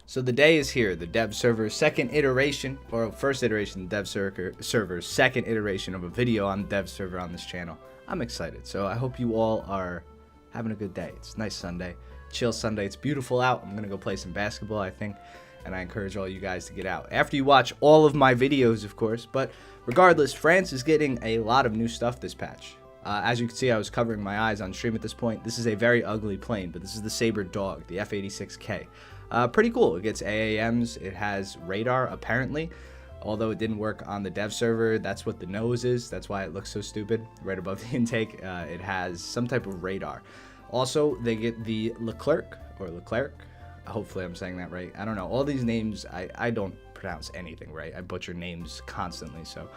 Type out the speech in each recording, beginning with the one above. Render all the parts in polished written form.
So the day is here, the dev server second iteration, or first iteration, dev server second iteration of a video on the dev server on this channel. I'm excited, so I hope you all are having a good day. It's a nice Sunday, chill Sunday. It's beautiful out. I'm gonna go play some basketball, I think, and I encourage all you guys to get out after you watch all of my videos, of course. But regardless, France is getting a lot of new stuff this patch. As you can see, I was covering my eyes on stream at this point. This is a very ugly plane, but this is the Sabre Dog, the F-86K. Pretty cool. It gets AAMs. It has radar, apparently. Although it didn't work on the dev server, that's what the nose is. That's why it looks so stupid right above the intake. It has some type of radar. Also, they get the Leclerc, or Leclerc. Hopefully I'm saying that right. I don't know. All these names, I don't pronounce anything right. I butcher names constantly, so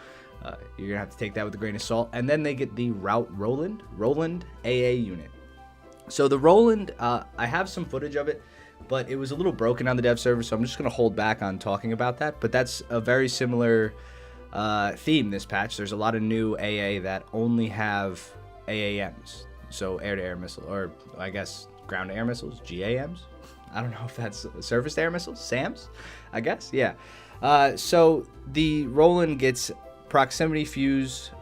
you're going to have to take that with a grain of salt. And then they get the Roland AA unit. So the Roland, I have some footage of it, but it was a little broken on the dev server, so I'm just going to hold back on talking about that. But that's a very similar theme this patch. There's a lot of new AA that only have AAMs, so air-to-air missile, or I guess ground-to-air missiles, GAMs. I don't know if that's surface-to-air missiles, SAMs, I guess, yeah. So the Roland gets proximity fuse,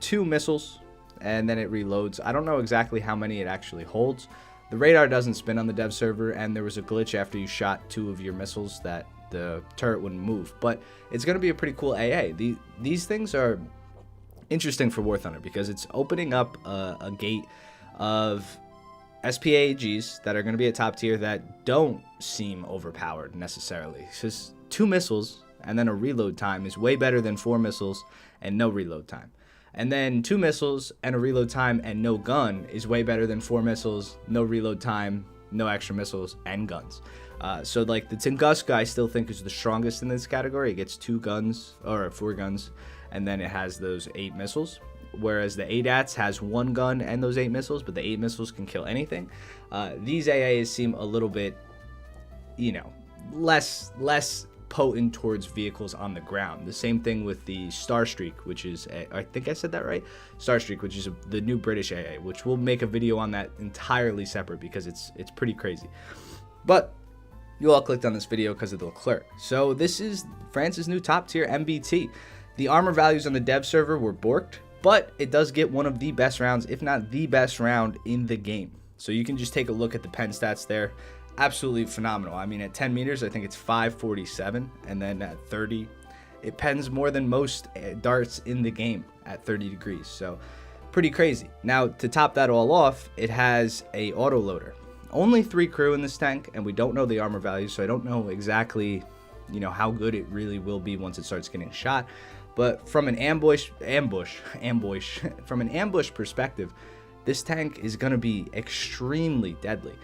2 missiles, and then it reloads. I don't know exactly how many it actually holds. The radar doesn't spin on the dev server, and there was a glitch after you shot 2 of your missiles that the turret wouldn't move. But it's going to be a pretty cool AA. These things are interesting for War Thunder because it's opening up a gate of SPAGs that are going to be at top tier that don't seem overpowered necessarily. It's just 2 missiles and then a reload time is way better than 4 missiles and no reload time. And then 2 missiles and a reload time and no gun is way better than 4 missiles, no reload time, no extra missiles, and guns. So like the Tunguska I still think is the strongest in this category. It gets 2 guns, or 4 guns, and then it has those 8 missiles. Whereas the ADATS has 1 gun and those 8 missiles, but the 8 missiles can kill anything. These AAs seem a little bit, you know, less potent towards vehicles on the ground. The same thing with the Starstreak, which is I think I said that right, Starstreak, which is the new British AA, which we'll make a video on that entirely separate because it's pretty crazy. But you all clicked on this video because of the Leclerc. So this is France's new top tier MBT. The armor values on the dev server were borked, but it does get one of the best rounds, if not the best round in the game. So you can just take a look at the pen stats there. Absolutely phenomenal. I mean, at 10 meters, I think it's 547, and then at 30, it pens more than most darts in the game at 30 degrees. So pretty crazy. Now, to top that all off, it has a autoloader. Only 3 crew in this tank, and we don't know the armor values, so I don't know exactly, you know, how good it really will be once it starts getting shot. But from an ambush from an ambush perspective, this tank is going to be extremely deadly.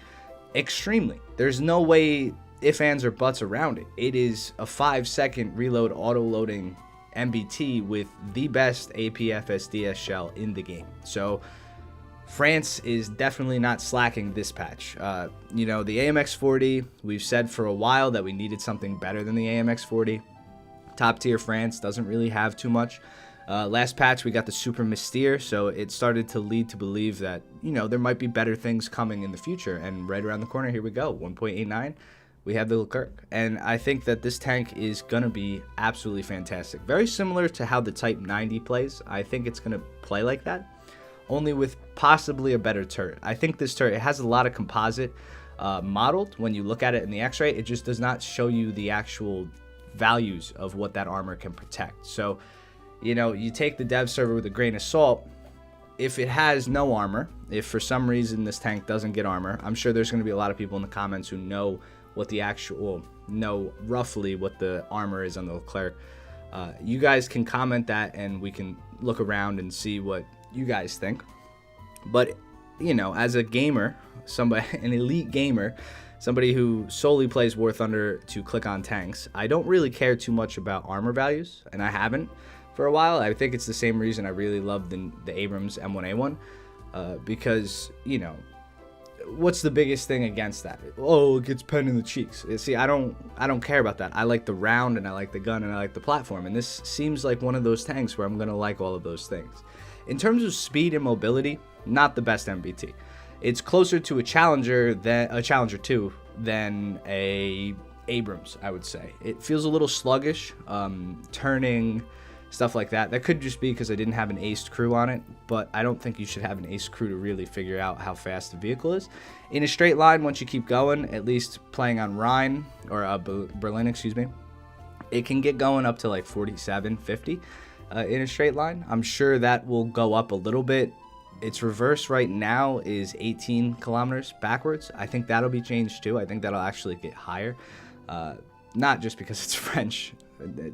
Extremely. There's no way ifs, ands, or buts around it. It is a 5-second reload auto-loading MBT with the best APFSDS shell in the game. So France is definitely not slacking this patch. You know, the AMX-40, we've said for a while that we needed something better than the AMX-40. Top tier France doesn't really have too much. Last patch we got the Super Mystere, so it started to lead to believe that, you know, there might be better things coming in the future. And right around the corner, here we go, 1.89, we have the Leclerc. And I think that this tank is going to be absolutely fantastic. Very similar to how the Type 90 plays. I think it's going to play like that, only with possibly a better turret. I think this turret, it has a lot of composite modeled. When you look at it in the X-ray, it just does not show you the actual values of what that armor can protect. So, you know, you take the dev server with a grain of salt. If it has no armor, if for some reason this tank doesn't get armor, I'm sure there's going to be a lot of people in the comments who know what the actual, know roughly what the armor is on the Leclerc. You guys can comment that and we can look around and see what you guys think. But, you know, as a gamer, an elite gamer, somebody who solely plays War Thunder to click on tanks, I don't really care too much about armor values, and I haven't for a while. I think it's the same reason I really love the Abrams M1A1, because, you know, what's the biggest thing against that? Oh, it gets pen in the cheeks. See, I don't care about that. I like the round, and I like the gun, and I like the platform, and this seems like one of those tanks where I'm going to like all of those things. In terms of speed and mobility, not the best MBT. It's closer to a Challenger 2 than a Abrams, I would say. It feels a little sluggish, turning, stuff like that. That could just be because I didn't have an aced crew on it, but I don't think you should have an aced crew to really figure out how fast the vehicle is. In a straight line, once you keep going, at least playing on Rhine, or Berlin, excuse me, it can get going up to like 47, 50 in a straight line. I'm sure that will go up a little bit. Its reverse right now is 18 kilometers backwards. I think that'll be changed too. I think that'll actually get higher. Not just because it's French,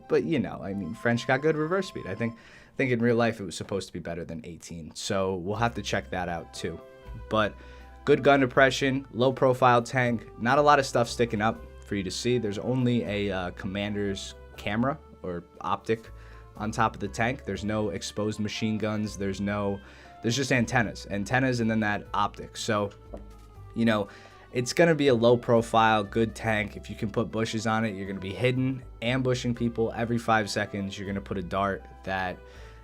but you know, I mean, French got good reverse speed. I think in real life it was supposed to be better than 18. So we'll have to check that out too. But good gun depression, low profile tank, not a lot of stuff sticking up for you to see. There's only a commander's camera or optic on top of the tank. There's no exposed machine guns. There's just antennas, and then that optic. So, you know, it's going to be a low profile, good tank. If you can put bushes on it, you're going to be hidden, ambushing people every 5 seconds. You're going to put a dart that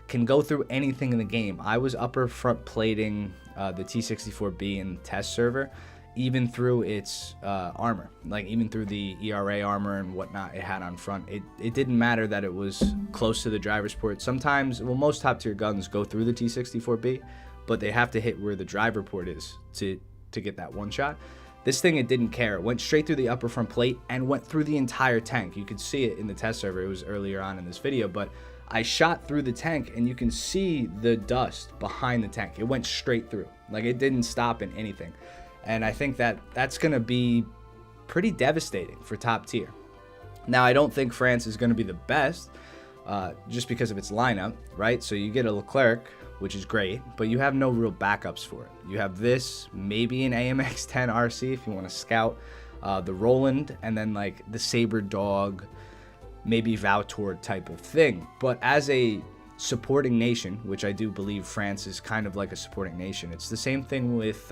can go through anything in the game. I was upper front plating the T-64B in the test server, even through its armor, like even through the ERA armor and whatnot it had on front. It didn't matter that it was close to the driver's port. Sometimes, well, most top tier guns go through the T-64B, but they have to hit where the driver port is to get that one shot. This thing, it didn't care. It went straight through the upper front plate and went through the entire tank. You could see it in the test server. It was earlier on in this video, but I shot through the tank and you can see the dust behind the tank. It went straight through. Like, it didn't stop in anything. And I think that's going to be pretty devastating for top tier. Now, I don't think France is going to be the best just because of its lineup, right? So you get a Leclerc, which is great, but you have no real backups for it. You have this, maybe an AMX-10 RC if you want to scout, the Roland, and then like the Saber Dog, maybe Vautour type of thing. But as a supporting nation, which I do believe France is kind of like a supporting nation, it's the same thing with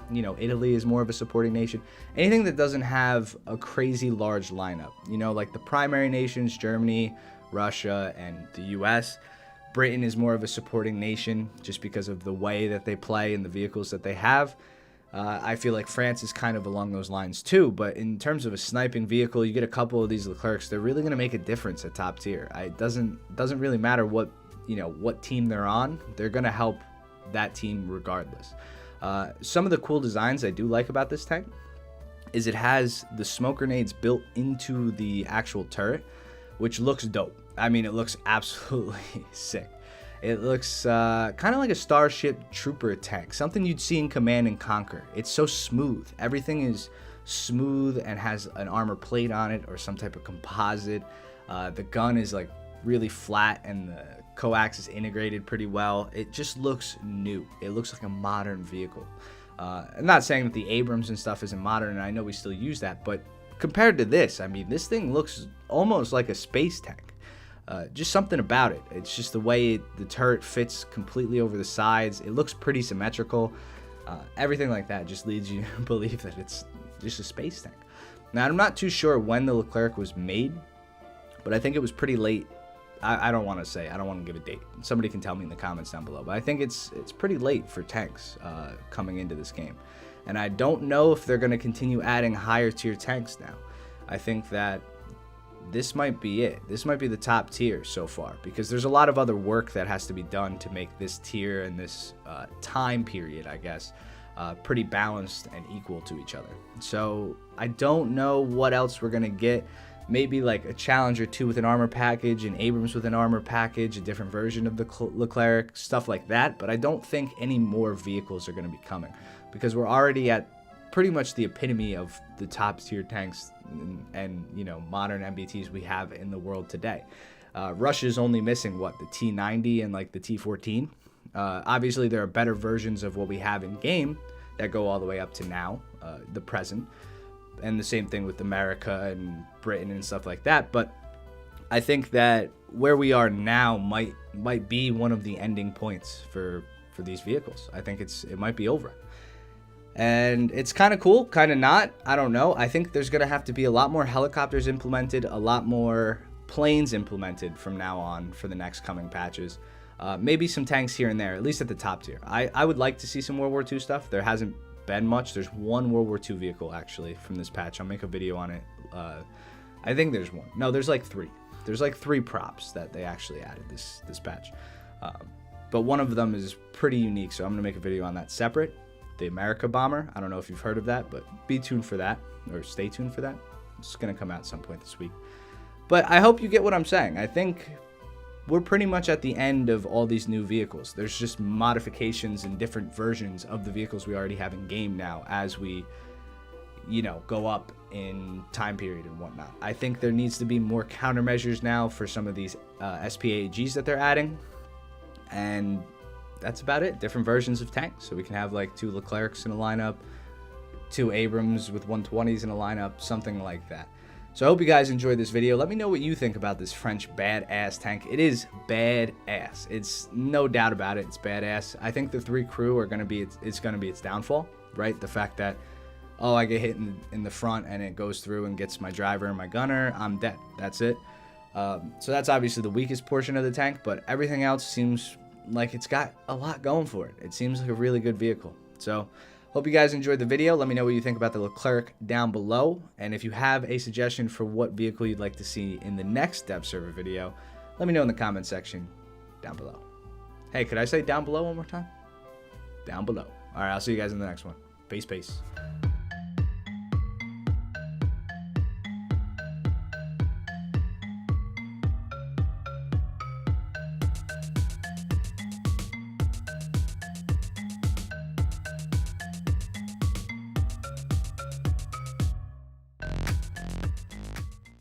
you know, Italy is more of a supporting nation. Anything that doesn't have a crazy large lineup, you know, like the primary nations, Germany, Russia, and the US. Britain is more of a supporting nation just because of the way that they play and the vehicles that they have. I feel like France is kind of along those lines too, but in terms of a sniping vehicle, you get a couple of these Leclercs, they're really going to make a difference at top tier. It doesn't really matter what team they're on. They're going to help that team regardless. Some of the cool designs I do like about this tank is it has the smoke grenades built into the actual turret, which looks dope. I mean, it looks absolutely sick. It looks kind of like a Starship Trooper tank, something you'd see in Command & Conquer. It's so smooth. Everything is smooth and has an armor plate on it or some type of composite. The gun is like really flat and the coax is integrated pretty well. It just looks new. It looks like a modern vehicle. I'm not saying that the Abrams and stuff isn't modern, and I know we still use that, but compared to this, I mean, this thing looks almost like a space tank. Just something about it. It's just the way the turret fits completely over the sides. It looks pretty symmetrical. Everything like that just leads you to believe that it's just a space tank. Now, I'm not too sure when the Leclerc was made, but I think it was pretty late. I don't want to give a date. Somebody can tell me in the comments down below, but I think it's pretty late for tanks coming into this game. And I don't know if they're going to continue adding higher tier tanks now. I think that this might be it. This might be the top tier so far, because there's a lot of other work that has to be done to make this tier and this time period, I guess, pretty balanced and equal to each other. So I don't know what else we're going to get. Maybe like a Challenger 2 with an armor package, an Abrams with an armor package, a different version of the Leclerc, stuff like that. But I don't think any more vehicles are going to be coming, because we're already at pretty much the epitome of the top tier tanks and you know, modern MBTs we have in the world today. Russia's only missing what, the T90 and like the T14. Obviously there are better versions of what we have in game that go all the way up to now, the present, and the same thing with America and Britain and stuff like that. But I think that where we are now might be one of the ending points for these vehicles. I think it might be over. And it's kind of cool, kind of not. I don't know. I think there's going to have to be a lot more helicopters implemented, a lot more planes implemented from now on for the next coming patches. Maybe some tanks here and there, at least at the top tier. I would like to see some World War II stuff. There hasn't been much. There's one World War II vehicle actually from this patch. I'll make a video on it. I think there's one. No, there's like 3. There's like 3 props that they actually added this patch. But one of them is pretty unique, so I'm gonna make a video on that separate. The America bomber. I don't know if you've heard of that, but be tuned for that, or stay tuned for that. It's gonna come out some point this week. But I hope you get what I'm saying. I think we're pretty much at the end of all these new vehicles. There's just modifications and different versions of the vehicles we already have in game now as we, you know, go up in time period and whatnot. I think there needs to be more countermeasures now for some of these SPAGs that they're adding. And that's about it. Different versions of tanks. So we can have like 2 Leclercs in a lineup, 2 Abrams with 120s in a lineup, something like that. So I hope you guys enjoyed this video. Let me know what you think about this French badass tank. It is badass. It's no doubt about it. It's badass. I think the 3 crew are going to be its downfall, right? The fact that, oh, I get hit in the front and it goes through and gets my driver and my gunner, I'm dead. That's it. So that's obviously the weakest portion of the tank, but everything else seems like it's got a lot going for it. It seems like a really good vehicle. So hope you guys enjoyed the video. Let me know what you think about the Leclerc down below. And if you have a suggestion for what vehicle you'd like to see in the next dev server video, let me know in the comment section down below. Hey, could I say down below one more time? Down below. All right, I'll see you guys in the next one. Peace, peace.